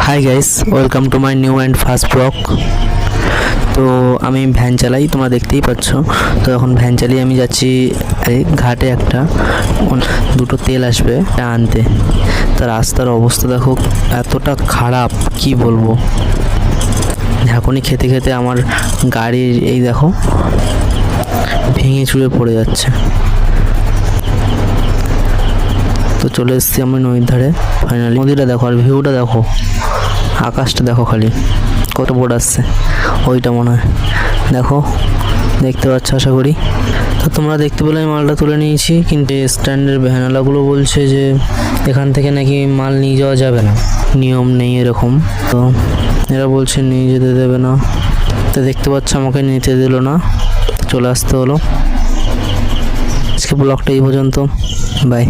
Hi guys, welcome to my new and first blog. তো আমি van চালাই, তোমরা দেখতেই পাচ্ছ। তো এখন ভ্যান চালিয়ে আমি যাচ্ছি ঘাটে একটা দুটো তেল আসবে আনতে। তার রাস্তার অবস্থা দেখো, এতটা খারাপ কি বলবো। ঝাঁকুনি খেতে খেতে আমার গাড়ির এই দেখো ভেঙে চুরে পড়ে যাচ্ছে। তো চলে এসেছি আমি নদীর ধারে ফাইনালি। নদীটা দেখো আর ভিউটা দেখো, আকাশটা দেখো খালি কত বড় আসছে, ওইটা মনে হয় দেখো, দেখতে পাচ্ছ আশা করি। তো তোমরা দেখতে পেলে আমি মালটা তুলে নিয়েছি, কিন্তু স্ট্যান্ডের ভ্যানওয়ালাগুলো বলছে যে এখান থেকে নাকি মাল নিয়ে যাওয়া যাবে না, নিয়ম নেই এরকম। তো এরা বলছে নিয়ে যেতে দেবে না। তো দেখতে পাচ্ছ আমাকে নিতে দিল না, চলে আসতে হলো। আজকে ব্লগটা এই পর্যন্ত, বাই।